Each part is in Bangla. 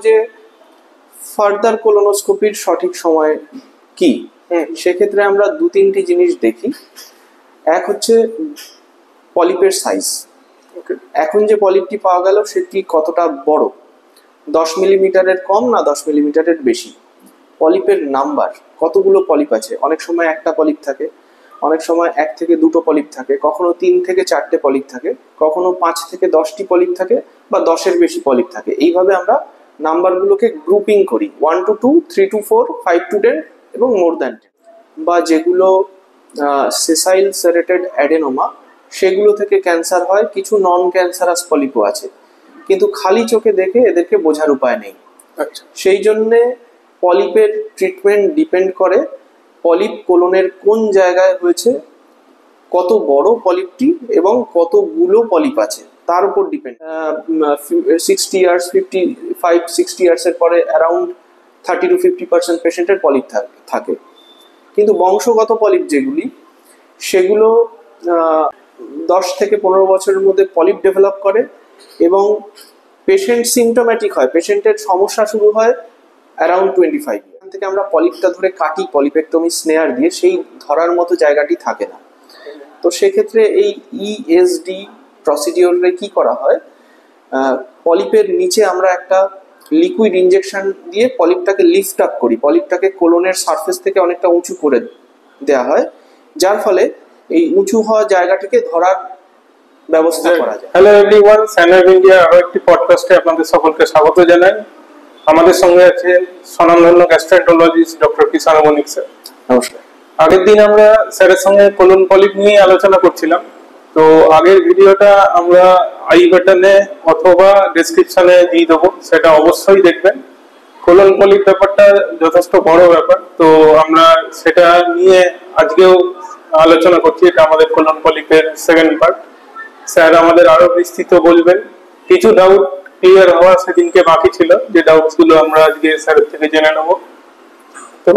যে ফার্দার কোলোনোস্কোপির সঠিক সময় কি, সেক্ষেত্রে আমরা দু তিনটি জিনিস দেখি। এক হচ্ছে পলিপের সাইজ। এখন যে পলিপটি পাওয়া গেল সেটি কতটা বড়, 10 মিলিমিটারের কম না 10 মিলিমিটারের বেশি। পলিপের নাম্বার, কতগুলো পলিপ আছে, অনেক সময় একটা পলিপ থাকে, অনেক সময় 1 থেকে 2টো পলিপ থাকে, কখনো 3 থেকে 4টে পলিপ থাকে, কখনো 5 থেকে 10টি পলিপ থাকে, বা 10-এর বেশি পলিপ থাকে। এইভাবে আমরা নাম্বারগুলোকে গ্রুপিং করি, 1 to 2, 3 to 4, 5 to 10 এবং মোর দ্যান 10। বা যেগুলো সেসাইল সেরেটেড অ্যাডেনোমা, সেগুলো থেকে ক্যান্সার হয়। কিছু নন ক্যান্সারাস পলিপও আছে, কিন্তু খালি চোখে দেখে এদেরকে বোঝার উপায় নেই। সেই জন্যে পলিপের ট্রিটমেন্ট ডিপেন্ড করে পলিপ কোলনের কোন জায়গায় হয়েছে, কত বড় পলিপটি এবং কতগুলো পলিপ আছে তার উপর ডিপেন্ড। 60 ইয়ার্স, 55-60 ইয়ার্সের পরে অ্যারাউন্ড 30 to 50% পেশেন্টের পলিপ থাকে। কিন্তু বংশগত পলিপ যেগুলি, সেগুলো 10 থেকে 15 বছরের মধ্যে পলিপ ডেভেলপ করে এবং পেশেন্ট সিমটোম্যাটিক হয়, পেশেন্টের সমস্যা শুরু হয় অ্যারাউন্ড 25। এখান থেকে আমরা পলিপটা ধরে কাটি পলিপেক্টমি স্নেয়ার দিয়ে, সেই ধরার মতো জায়গাটি থাকে না। তো সেক্ষেত্রে এই ইএসডি প্রসিডিওরে কি করা হয়, পলিপের নিচে আমরা একটা লিকুইড ইনজেকশন দিয়ে পলিপটাকে লিফট আপ করি, পলিপটাকে কোলনের সারফেস থেকে অনেকটা উঁচু করে দেওয়া হয়, যার ফলে এই উঁচু হওয়া জায়গাটিকে ধরার ব্যবস্থা করা যায়। হ্যালো এভরিওয়ান, স্যানার ইন্ডিয়া আরো একটি পডকাস্টে আপনাদের সকলকে স্বাগত জানাই। আমাদের সঙ্গে আছে স্বনামধন্য গ্যাস্ট্রোএন্টারোলজিস্ট ডক্টর কিষান মনিক স্যার। নমস্কার। আগের দিন আমরা স্যারের সঙ্গে কোলন পলিপ নিয়ে আলোচনা করছিলাম। তো আগের ভিডিওটা আমরা আই বাটনে অথবা ডেসক্রিপশনে দিয়ে দেবো, সেটা অবশ্যই দেখবেন। কোলন পলিপ ব্যাপারটা যথেষ্ট বড় ব্যাপার, তো আমরা সেটা নিয়ে আজকেও আলোচনা করছি। এটা আমাদের কোলন পলিপের সেকেন্ড পার্ট। স্যার আমাদের আরো বিস্তৃত বলবেন। কিছু ডাউট ক্লিয়ার হওয়া সেদিনকে বাকি ছিল, যে ডাউটস গুলো আমরা আজকে স্যারের থেকে জেনে নেব। তো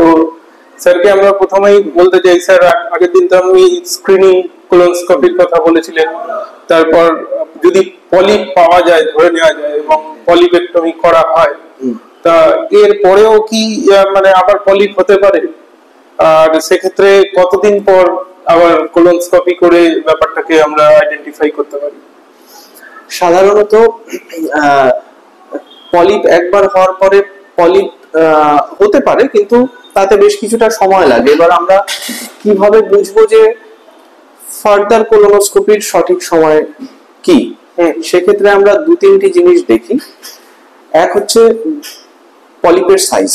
স্যারকে আমরা প্রথমেই বলতে চাই, স্যার আগের দিন তো আপনি স্ক্রিনিং কোলোনোস্কোপির কথা বলেছিলেন, তারপর যদি পলিপ পাওয়া যায়, ধরে নেওয়া যায় এবং পলিপেক্টমি করা হয়, তা এর পরেও কি মানে আবার পলিপ হতে পারে? আর সেক্ষেত্রে কতদিন পর আবার কোলোনোস্কোপি করে ব্যাপারটাকে আমরা আইডেন্টিফাই করতে পারি? সাধারণত পলিপ একবার হওয়ার পরে পলিপ হতে পারে, কিন্তু তাতে বেশ কিছুটা সময় লাগে। এবার আমরা কিভাবে বুঝবো যে ফার্দার কোলোনোস্কোপির সঠিক সময় কি, সেক্ষেত্রে আমরা দু তিনটি জিনিস দেখি। এক হচ্ছে পলিপের সাইজ।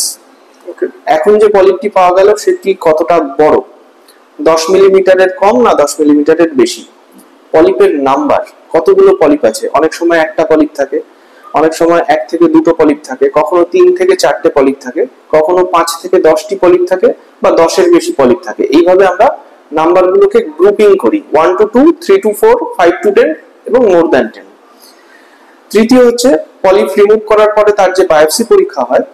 এখন যে পলিপটি পাওয়া গেল সেটি কতটা বড়, 10 মিলিমিটারের কম না 10 মিলিমিটারের বেশি। পলিপের নাম্বার, কতগুলো পলিপ আছে, অনেক সময় একটা পলিপ থাকে, অনেক সময় 1 থেকে 2টো পলিপ থাকে, কখনো 3 থেকে 4টে পলিপ থাকে, কখনো 5 থেকে 10টি পলিপ থাকে, বা 10-এর বেশি পলিপ থাকে। এইভাবে আমরা নাম্বারগুলোকে গ্রুপিং করি, 1 to 2, 3 to 4, 5 to 10 এবং মোর দ্যান 10। তৃতীয় হচ্ছে পলিপ রিমুভ করার পরে তার যে বায়োপসি পরীক্ষা হয়,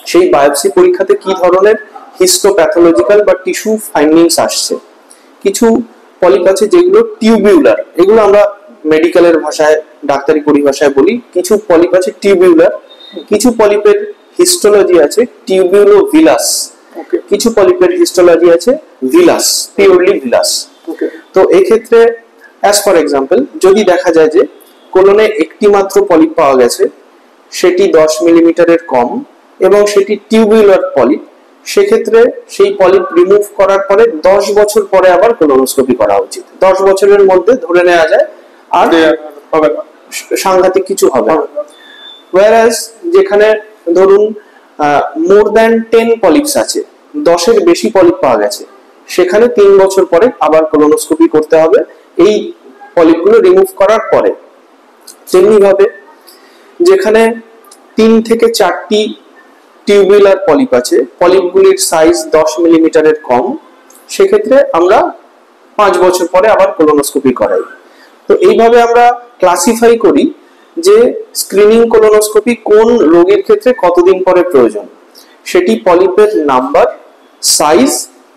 সেই বায়োপসি পরীক্ষাতে কি ধরনের হিস্টোপ্যাথোলজিক্যাল বা টিস্যু ফাইন্ডিংস আসছে। কিছু পলিপ আছে যেগুলো টিউবিউলার, এগুলো আমরা মেডিকেলের ভাষায়, ডাক্তারি পরিভাষায় বলি। কিছু পলিপ আছে টিউবিউলার, কিছু পলিপের হিস্টোলজি আছে টিউবিউলোভিলাস, কিছু পলিপের হিস্টোলজি আছে ভিলাস, পিওরলি ভিলাস। তো এই ক্ষেত্রে অ্যাজ ফর এক্সাম্পল, যদি দেখা যায় যে কোলনে একটি মাত্র পলিপ পাওয়া গেছে, সেটি 10 মিলিমিটারের কম এবং সেটি টিউবিউলার পলিপ, সেক্ষেত্রে সেই পলিপ রিমুভ করার পরে 10 বছর পরে আবার কোলোনোস্কোপি করা উচিত। 10 বছরের মধ্যে ধরে নেওয়া যায় আর সাংঘাতিক কিছু হবে না। ওয়ারাস যেখানে ধরুন মোর দ্যান 10 পলিপস আছে, 10-এর বেশি পলিপ পাওয়া গেছে, সেখানে 3 বছর পরে আবার কোলোনোস্কোপি করতে হবে এই পলিপগুলো রিমুভ করার পরে। তেমনি ভাবে যেখানে 3 থেকে 4টি টিউবুলার পলিপ আছে, পলিপগুলির সাইজ 10 মিলিমিটারের কম, সেক্ষেত্রে আমরা 5 বছর পরে আবার কোলোনোস্কোপি করাই। তো এইভাবে আমরা ক্লাসিফাই করি যে স্ক্রিনিং কোলোনোস্কোপি কোন রোগীর ক্ষেত্রে কতদিন পরে প্রয়োজন। সেটি পলিপের নাম্বার, সাইজ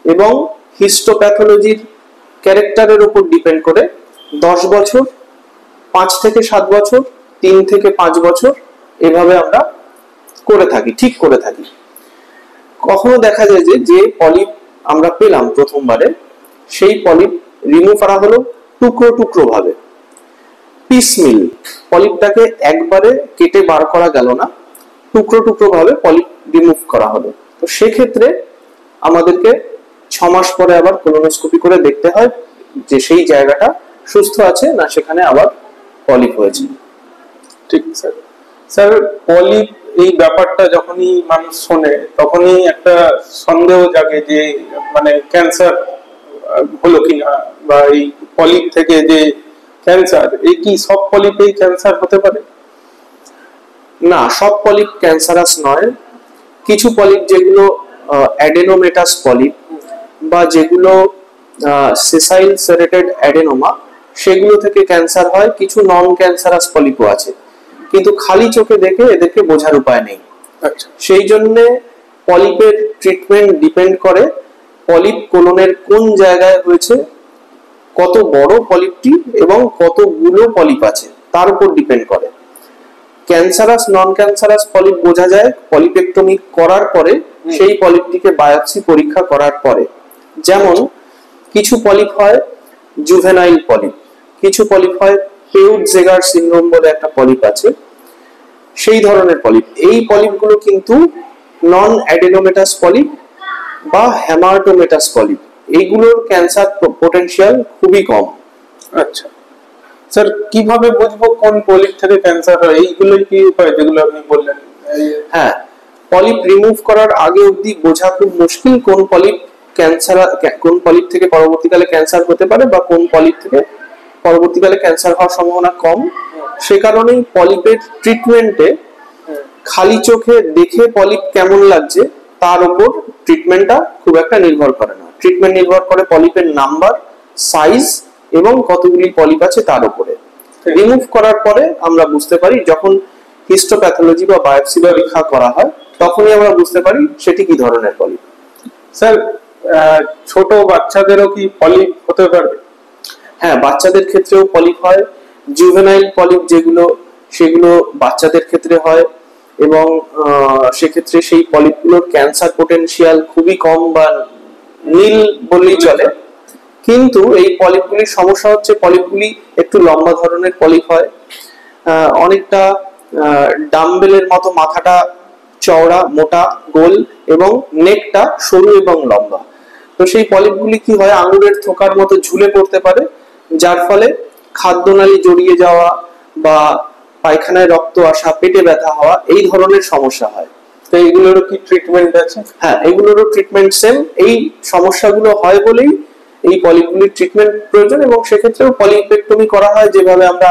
এবং হিস্টোপ্যাথোলজির ক্যারেক্টারের উপর ডিপেন্ড করে 10 বছর, 5 থেকে 7 বছর, 3 থেকে 5 বছর, এভাবে আমরা করে থাকি, ঠিক করে থাকি। কখনো দেখা যায় যে যে পলিপ আমরা পেলাম প্রথমবারে, সেই পলিপ রিমুভ করা হলো টুকরো টুকরো ভাবে, পিসমিল, পলিপটাকে একবারে কেটে বার করা গেল না, টুকরো টুকরো ভাবে পলিপ রিমুভ করা হলো। তো সেক্ষেত্রে আমাদেরকে 6 মাস পরে আবার কোলোনোস্কোপি করে দেখতে হয় যে সেই জায়গাটা সুস্থ আছে না সেখানে আবার পলিপ হয়েছে। ঠিক স্যার। স্যার পলিপ এই ব্যাপারটা যখনই মানুষ শোনে তখনই একটা সন্দেহ জাগে যে মানে ক্যান্সার হলো কিনা, বা এই পলিপ থেকে যে ক্যান্সার, এই কি সব পলিপেই ক্যান্সার হতে পারে? না, সব পলিপ ক্যান্সারাস নয়। কিছু পলিপ যেগুলো অ্যাডেনোমেটাস পলিপ বা যেগুলো সেসাইল সেরেটেড অ্যাডেনোমা, সেগুলো থেকে ক্যান্সার হয়। কিছু নন ক্যান্সারাস পলিপও আছে, কিন্তু খালি চোখে দেখে এদেরকে বোঝার উপায় নেই। সেই জন্য পলিপের ট্রিটমেন্ট ডিপেন্ড করে পলিপ কোলনের কোন জায়গায় হয়েছে, কত বড় পলিপটি এবং কতগুলো পলিপ আছে তার উপর ডিপেন্ড করে। ক্যান্সারাস নন ক্যান্সারাস পলিপ বোঝা যায় পলিপেক্টমি করার পরে, সেই পলিপটিকে বায়োপসি পরীক্ষা করার পরে। যেমন কিছু পলিপ হয় জুভেনাইল পলিপ, কিছু পলিপ হয় পেউট-জেগার সিনড্রোম বলে একটা পলিপ আছে, সেই ধরনের পলিপ। এই পলিপগুলো কিন্তু নন অ্যাডেনোমেটাস পলিপ বা হেমাটোমেটাস পলিপ, এইগুলোর ক্যান্সার পোটেনশিয়াল খুবই কম। আচ্ছা স্যার, কিভাবে বুঝবো কোন পলিপ থেকে ক্যান্সার হয়? এইগুলোই কি উপায় যেগুলো আপনি বললেন? হ্যাঁ, পলিপ রিমুভ করার আগে অবধি বোঝা খুব মুশকিল কোন পলিপ ক্যান্সার, কোন পলিপ থেকে পরবর্তীকালে ক্যান্সার হতে পারে বা কোন পলিপ থেকে পরবর্তীকালে ক্যান্সার হওয়ার সম্ভাবনা কম। সে কারণেই পলিপের ট্রিটমেন্টে খালি চোখে দেখে পলিপ কেমন লাগছে তার উপর ট্রিটমেন্টটা খুব একটা নির্ভর করে না। ট্রিটমেন্ট নির্ভর করে পলিপের নাম্বার, সাইজ এবং কতগুলি পলিপ আছে তার উপরে। রিমুভ করার পরে আমরা বুঝতে পারি, যখন হিস্টোপ্যাথোলজি বা বায়োপসি পরীক্ষা করা হয় তখনই আমরা বুঝতে পারি সেটি কি ধরনের পলিপ। স্যার ছোট বাচ্চাদেরও কি পলিপ হতে পারে? হ্যাঁ, বাচ্চাদের ক্ষেত্রেও পলিপ হয়। জুভেনাইল পলিপ যেগুলো, সেগুলো বাচ্চাদের ক্ষেত্রে হয় এবং সেক্ষেত্রে সেই পলিপগুলোর ক্যান্সার পোটেনশিয়াল খুবই কম বা নীল বললেই চলে। কিন্তু এই পলিপগুলির সমস্যা হচ্ছে পলিপগুলি একটু লম্বা ধরনের পলিপ হয়, অনেকটা ডাম্বেলের মতো, মাথাটা চওড়া, মোটা, গোল এবং নেকটা সরু এবং লম্বা। তো সেই পলিপগুলি কি হয়, আঙুরের থোকার মতো ঝুলে পড়তে পারে, যার ফলে খাদ্যনালী জড়িয়ে যাওয়া বা পায়খানায় রক্ত আসা, পেটে ব্যথা হওয়া, এই ধরনের সমস্যা হয়। তো এইগুলোরও কি ট্রিটমেন্ট আছে? হ্যাঁ, এগুলোরও ট্রিটমেন্ট সেম। এই সমস্যাগুলো হয় বলেই এই পলিপগুলির ট্রিটমেন্ট প্রয়োজন এবং সেক্ষেত্রেও পলিপেক্টমি করা হয় যেভাবে আমরা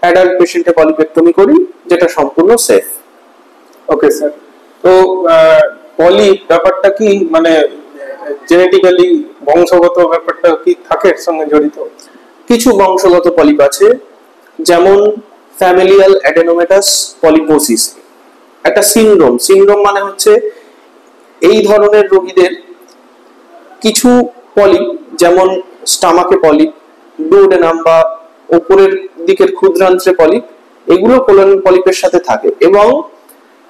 অ্যাডাল্ট পেশেন্টে পলিপেক্টমি করি, যেটা সম্পূর্ণ সেফ। ওকে স্যার, তো পলিপ ব্যাপারটা কি মানে জেনেটিক্যালি বংশগত ব্যাপারটা কি থাকে এর সঙ্গে জড়িত? কিছু বংশগত পলিপ আছে, যেমন ফ্যামিলিয়াল অ্যাডেনোমেটাস পলিপোসিস, একটা সিনড্রোম। সিনড্রোম মানে হচ্ছে এই ধরনের রোগীদের কিছু পলিপ, যেমন স্টামাকে পলিপ, ডুওডেনাম বা উপরের দিকের ক্ষুদ্রান্ত্রে পলিপ, এগুলো কোলন পলিপের সাথে থাকে এবং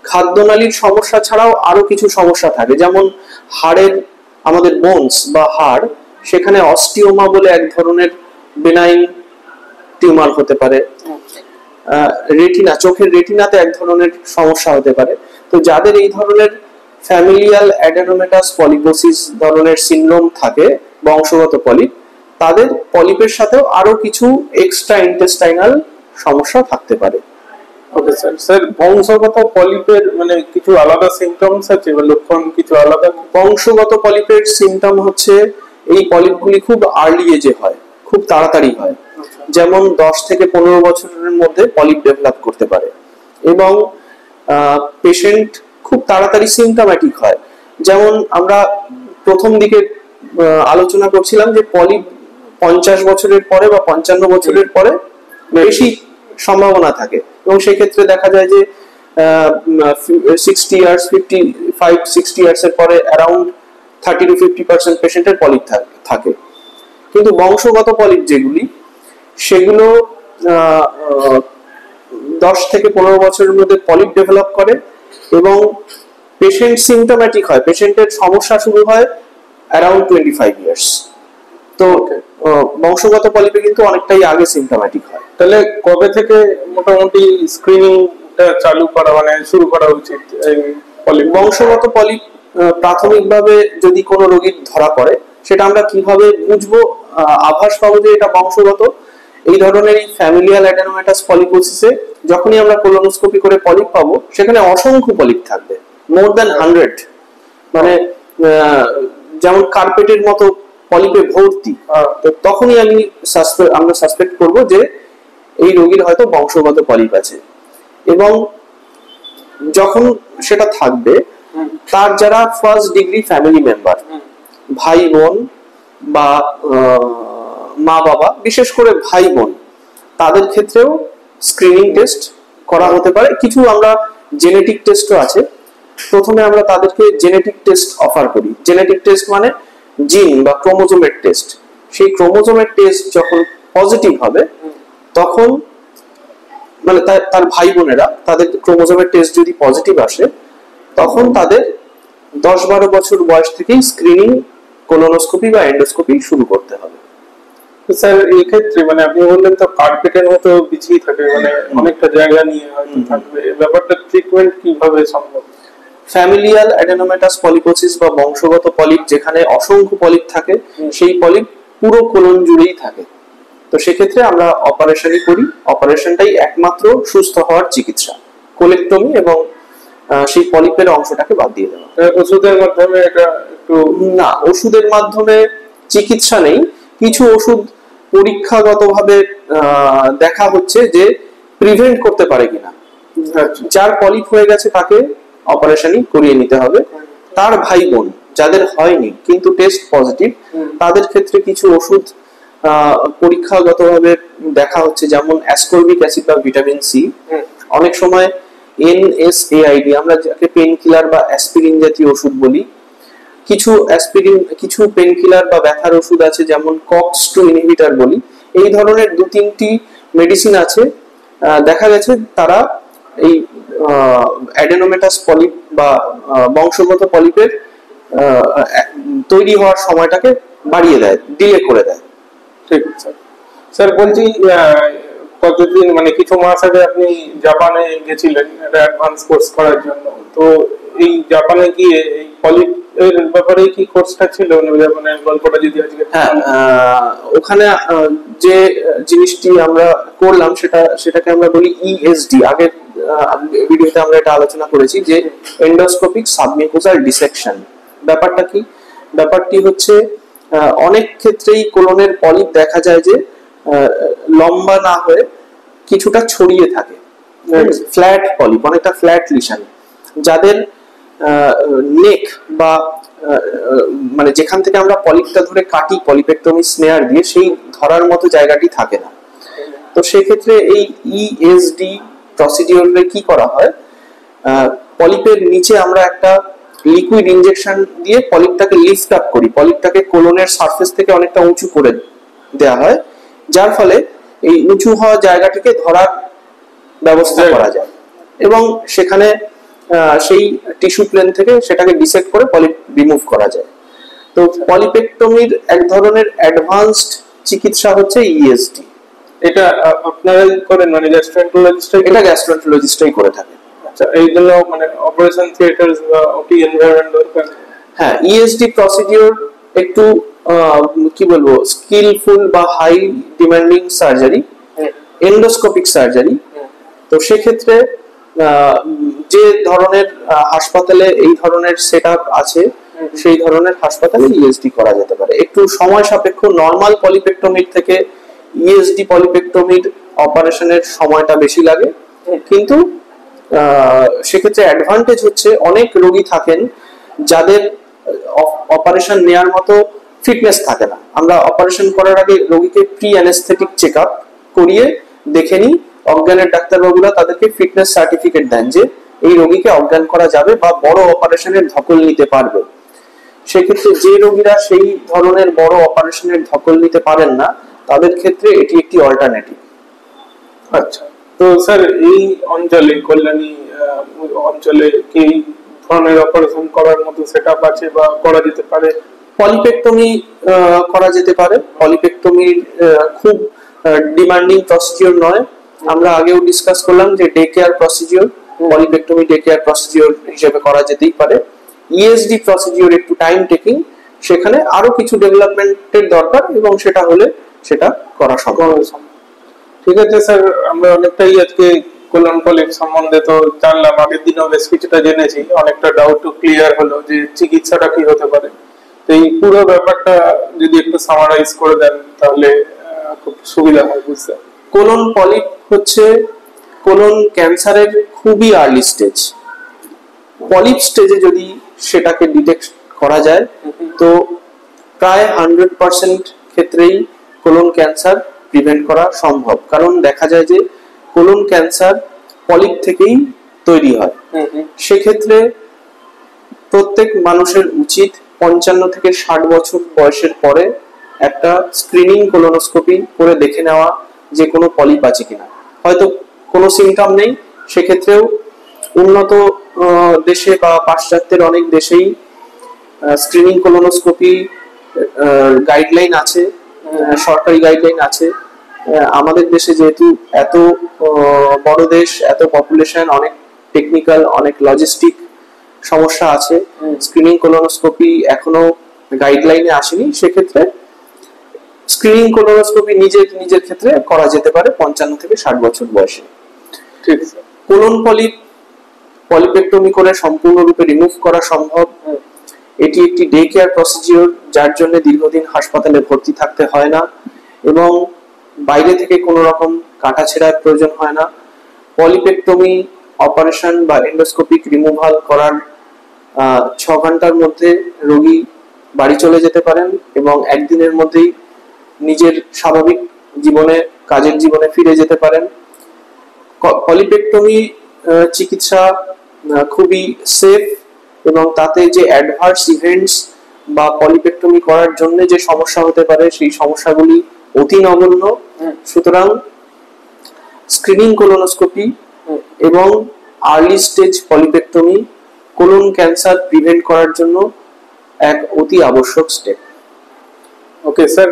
খাদ্যনালীর সমস্যা ছাড়াও আরো কিছু সমস্যা থাকে। যেমন হাড়ের, আমাদের বোনস বা হাড়, সেখানে অস্টিওমা বলে এক ধরনের বেনাইন টিউমার হতে পারে। রেটিনা, চোখের রেটিনাতে এক ধরনের সমস্যা হতে পারে। তো যাদের এই ধরনের ফ্যামিলিয়াল অ্যাডেনোমেটাস পলিপোসিস ধরনের সিনড্রোম থাকে, বংশগত পলিপ, তাদের পলিপের সাথেও আরো কিছু এক্সট্রা ইন্টেস্টাইনাল সমস্যা থাকতে পারে। Okay sir. স্যার বংশগত পলিপের মানে কিছু আলাদা সিমটমস আছে বা লক্ষণ কিছু আলাদা? বংশগত পলিপের সিমটম হচ্ছে এই পলিপগুলি খুব আর্লি এজে হয়, খুব তাড়াতাড়ি হয়। যেমন 10 থেকে 15 বছরের মধ্যে পলিপ ডেভেলপ করতে পারে এবং পেশেন্ট খুব তাড়াতাড়ি সিমটমেটিক হয়। যেমন আমরা প্রথম দিকে আলোচনা করছিলাম যে পলিপ 50 বছরের পরে বা 55 বছরের পরে বেশি সম্ভাবনা থাকে এবং সেক্ষেত্রে দেখা যায় যে 60 ইয়ার্স, 55-60 ইয়ার্স এর পরে অ্যারাউন্ড 30 to 50% পেশেন্টের পলিপ থাকে। কিন্তু বংশগত পলিপ যেগুলি, সেগুলো 10 থেকে 15 বছরের মধ্যে পলিপ ডেভেলপ করে এবং পেশেন্ট সিমটোম্যাটিক হয়, পেশেন্টের সমস্যা শুরু হয় অ্যারাউন্ড 25 ইয়ার্স। তো বংশগত পলিপে কিন্তু অনেকটাই আগে সিমটোম্যাটিক হয়। তাহলে কবে থেকে মোটামুটি স্ক্রিনিংটা চালু করা মানে শুরু করা উচিত? বংশগত পলিপ প্রাথমিকভাবে যদি কোনো রোগীর ধরা পড়ে, সেটা আমরা কিভাবে বুঝবো, আভাস পাবো যে এটা বংশগত? এই ধরনের এই ফ্যামিলিয়াল অ্যাডেনোমাটাস পলিপোসিসে যখনই আমরা কোলোনোস্কোপি করে পলিপ পাবো, সেখানে অসংখ্য পলিপ থাকবে, মোর দ্যান 100, মানে যেমন কার্পেটের মতো পলিপে ভর্তি। তো তখনই আমরা সাসপেক্ট করব যে এই রোগীর হয়তো বংশগত পলিপ আছে। এবং যখন সেটা থাকবে, তার যারা ফার্স্ট ডিগ্রি ফ্যামিলি মেম্বার, ভাই বোন বা মা বাবা, বিশেষ করে ভাই বোন, তাদের ক্ষেত্রেও স্ক্রিনিং টেস্ট করা হতে পারে। কিছু আমরা জেনেটিক টেস্টও আছে। প্রথমে আমরা তাদেরকে জেনেটিক টেস্ট অফার করি। জেনেটিক টেস্ট মানে জিন বা ক্রোমোজোমের টেস্ট। সেই ক্রোমোজোমের টেস্ট যখন পজিটিভ হবে, তখন মানে তার ভাই বোনেরা, তাদের ক্রোমোজোমের টেস্ট যদি পজিটিভ আসে, তখন তাদের 10-12 বছর বয়স থেকেই স্ক্রিনিং কোলোনোস্কোপি বা এন্ডোস্কোপি শুরু করতে হবে। স্যার এই ক্ষেত্রে মানে আপনি বললেন তো কার্পেটের মতো বিছিয়ে থাকে, মানে অনেকটা জায়গা নিয়ে হয়তো থাকবে, ব্যাপারটা ট্রিটমেন্ট কিভাবে সম্ভব? ফ্যামিলিয়াল অ্যাডেনোমাটাস পলিপোসিস বা বংশগত পলিপ, যেখানে অসংখ্য পলিপ থাকে, সেই পলিপ পুরো কোলন জুড়েই থাকে। তো সেক্ষেত্রে আমরা অপারেশনই করি। অপারেশনটাই একমাত্র সুস্থ হওয়ার চিকিৎসা, কোলেক্টমি এবং সেই পলিপের অংশটাকে বাদ দিয়ে দেওয়া। ওষুধের মাধ্যমে এটা একটু না, ওষুধের মাধ্যমে চিকিৎসা নেই। কিছু ওষুধ পরীক্ষাগতভাবে দেখা হচ্ছে যে প্রিভেন্ট করতে পারে কিনা। যার পলিপ হয়ে গেছে তাকে অপারেশনই করিয়ে নিতে হবে। তার ভাই বোন যাদের হয়নি কিন্তু টেস্ট পজিটিভ, তাদের ক্ষেত্রে কিছু ওষুধ পরীক্ষাগতভাবে দেখা হচ্ছে, যেমন অ্যাসকর্বিক অ্যাসিড বা ভিটামিন সি। অনেক সময় NSAID, আমরা যাকে পেন কিলার বা অ্যাসপিরিন জাতীয় ওষুধ বলি। কিছু পেন কিলার বা ব্যথার ওষুধ আছে, যেমন COX-2 ইনহিবিটর বলি। এই ধরনের 2-3টি মেডিসিন আছে। দেখা গেছে তারা এই অ্যাডেনোমাটাস পলিপ বা বংশগত পলিপের তৈরি হওয়ার সময়টাকে বাড়িয়ে দেয়, ডিলে করে দেয়। ঠিক আছে স্যার, বলছি কতদিন মানে কিছু মাস আগে আপনি জাপানে গেছিলেন একটা অ্যাডভান্স কোর্স করার জন্য। তো এই জাপানে গিয়ে এই পলিপ এর ব্যাপারে কি কোর্সটা ছিল, মানে গল্পটা যদি আজকে। হ্যাঁ, ওখানে যে জিনিসটি আমরা করলাম সেটাকে আমরা বলি ESD। আগের ভিডিওতে আমরা এটা আলোচনা করেছি যে এন্ডোস্কোপিক সাবমিউকোসাল ডিসেকশন। ব্যাপারটা কি? ব্যাপারটি হচ্ছে অনেক ক্ষেত্রেই কোলনের পলিপ দেখা যায় যে লম্বা না হয়ে কিছুটা ছড়িয়ে থাকে, ফ্ল্যাট পলিপ, অনেকটা ফ্ল্যাট লিশন। যাদের নেক বা মানে যেখান থেকে আমরা পলিপটা ধরে কাটি পলিপেক্টমি স্নেয়ার দিয়ে, সেই ধরার মতো জায়গাটি থাকে না। তো সেক্ষেত্রে এই ESD প্রসিডিওরে কি করা হয়, পলিপের নিচে আমরা একটা লিকুইড ইনজেকশন দিয়ে পলিপটাকে লিফট আপ করি, পলিপটাকে কোলনের সারফেস থেকে অনেকটা উঁচু করে দেওয়া হয়, যার ফলে এই উঁচু হওয়া জায়গাটিকে ধরার ব্যবস্থা করা যায় এবং সেখানে সেই টিস্যু প্লেন থেকে সেটাকে ডিসেক্ট করে পলিপ রিমুভ করা যায়। তো পলিপেক্টমির এক ধরনের অ্যাডভান্সড চিকিৎসা হচ্ছে ESD। এটা আপনারাই করেন মানে গ্যাস্ট্রোএন্টারোলজিস্টই? এটা গ্যাস্ট্রোএন্টারোলজিস্টই করে থাকে। আচ্ছা, এই জন্য মানে অপারেশন থিয়েটারস বা ওটি এনভায়রনমেন্ট দরকার? হ্যাঁ, ESD প্রসিডিওর একটু কি বলবো, স্কিলফুল বা high demanding surgery, endoscopic surgery. তো সেক্ষেত্রে যে ধরনের হাসপাতালে এই ধরনের সেটআপ আছে, সেই ধরনের হাসপাতালে ESD করা যেতে পারে। একটু সময় সাপেক্ষ, নরমাল পলিপেক্টমির থেকে ESD পলিপেক্টমির অপারেশনের সময়টা বেশি লাগে, কিন্তু সেক্ষেত্রে অ্যাডভান্টেজ হচ্ছে অনেক রোগী থাকেন যাদের অপারেশন নেওয়ার মতো ফিটনেস থাকে না। আমরা অপারেশন করার আগে রোগীকে প্রি অ্যানেস্থেটিক চেকআপ করিয়ে দেখে নিই। অজ্ঞানের ডাক্তারবাবুরা তাদেরকে ফিটনেস সার্টিফিকেট দেন যে এই রোগীকে অজ্ঞান করা যাবে বা বড় অপারেশনের ধকল নিতে পারবে। সেক্ষেত্রে যে রোগীরা সেই ধরনের বড় অপারেশনের ধকল নিতে পারেন না, তাদের ক্ষেত্রে এটি একটি অল্টারনেটিভ। আচ্ছা, তো স্যার এই অঞ্চলে কল্যাণী অঞ্চলে কি ধরনের অপারেশন করার মতো সেটআপ আছে বা করা যেতে পারে? পলিপেক্টমি করা যেতে পারে। পলিপেক্টমি খুব ডিমান্ডিং প্রসিডিওর নয়। আমরা আগেও ডিসকাস করলাম যে day care procedure, polypectomy day care procedure হিসেবে করা যেতেই পারে। ইএসডি প্রসিডিওর একটু টাইম টেকিং, সেখানে আরো কিছু ডেভেলপমেন্টের দরকার এবং সেটা হলে সেটা করা সম্ভব। ঠিক আছে স্যার, আমরা অনেকটাই আজকে কোলন পলিপ সম্বন্ধে তো জানলাম, আগের দিনও বেশ কিছুটা জেনেছি, অনেকটা ডাউট ক্লিয়ার হলো যে চিকিৎসাটা কি হতে পারে। তো এই পুরো ব্যাপারটা যদি একটু সামারাইজ করে দেন তাহলে খুব সুবিধা হয় বুঝতে। কোলন পলিপ হচ্ছে কোলন ক্যান্সারের খুবই আর্লি স্টেজ। পলিপ স্টেজে যদি সেটাকে ডিটেক্ট করা যায় তো প্রায় 100% ক্ষেত্রেই কোলন ক্যান্সার প্রিভেন্ট করা সম্ভব। কারণ দেখা যায় যে কোলন ক্যান্সার পলিপ থেকেই তৈরি হয়। সেক্ষেত্রে প্রত্যেক মানুষের উচিত 55 থেকে 60 বছর বয়সের পরে একটা স্ক্রিনিং কোলোনোস্কোপি করে দেখে নেওয়া যে কোনো পলিপ আছে কিনা। হয়তো কোনো সিমটম নেই, সেক্ষেত্রেও উন্নত দেশে বা পাশ্চাত্যের অনেক দেশেই স্ক্রিনিং কোলোনোস্কোপি গাইডলাইন আছে, সরকারি গাইডলাইন আছে। আমাদের দেশে যেহেতু এত বড় দেশ, এত পপুলেশন, অনেক টেকনিক্যাল, অনেক লজিস্টিক সমস্যা আছে, স্ক্রিনিং কোলোনোস্কোপি এখনো গাইডলাইনে আসেনি। সেক্ষেত্রে স্ক্রিনিং কোলোনোস্কোপি নিজের ক্ষেত্রে করা যেতে পারে 55 থেকে 60 বছর বয়সে। ঠিক আছে। কোলন পলিপেক্টমি করে সম্পূর্ণরূপে রিমুভ করা সম্ভব। এটি একটি ডে কেয়ার প্রসিডিওর, যার জন্য দীর্ঘদিন হাসপাতালে ভর্তি থাকতে হয় না এবং বাইরে থেকে কোনো রকম কাটাছেঁড়ার প্রয়োজন হয় না। পলিপেক্টমি অপারেশন বা এন্ডোস্কোপিক রিমুভাল করার 6 ঘন্টার মধ্যে রোগী বাড়ি চলে যেতে পারেন এবং একদিনের মধ্যেই নিজের স্বাভাবিক জীবনে, কাজের জীবনে ফিরে যেতে পারেন। পলিপেক্টমি চিকিৎসা খুবই সেফ এবং তাতে যে অ্যাডভার্স ইভেন্টস বা পলিপেক্টমি করার জন্য যে সমস্যা হতে পারে সেই সমস্যাগুলি অতি নগণ্য। সুতরাং স্ক্রিনিং কোলোনোস্কোপি এবং early stage polypectomy colon cancer prevent করার জন্য এক অতি আবশ্যক স্টেপ। ওকে স্যার,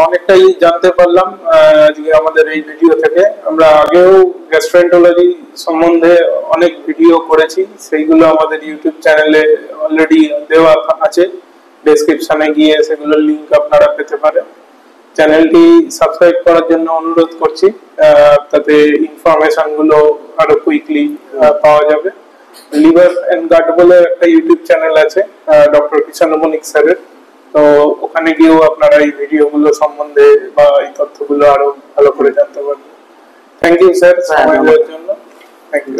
অনেকটাই জানতে পারলাম আজকে আমাদের এই ভিডিও থেকে। আমরা আগেও গ্যাস্ট্রোএন্টারোলজি সম্বন্ধে অনেক ভিডিও করেছি, সেইগুলো আমাদের ইউটিউব চ্যানেলে অলরেডি দেওয়া আছে, ডেসক্রিপশনে গিয়ে সেগুলোর লিংক আপনারা পেতে পারেন। চ্যানেলটি সাবস্ক্রাইব করার জন্য অনুরোধ করছি, তাতে ইনফরমেশন গুলো আরো কুইকলি পাওয়া যাবে। লিভার এন্ড গাট বলে একটা ইউটিউব চ্যানেল আছে ডক্টর কিষাণ মনিক স্যারের, তো ওখানে গিয়েও আপনারা এই ভিডিওগুলো সম্বন্ধে বা এই তথ্যগুলো আরো ভালো করে জানতে পারবেন। থ্যাংক ইউ স্যার সময় দেওয়ার জন্য। Thank you.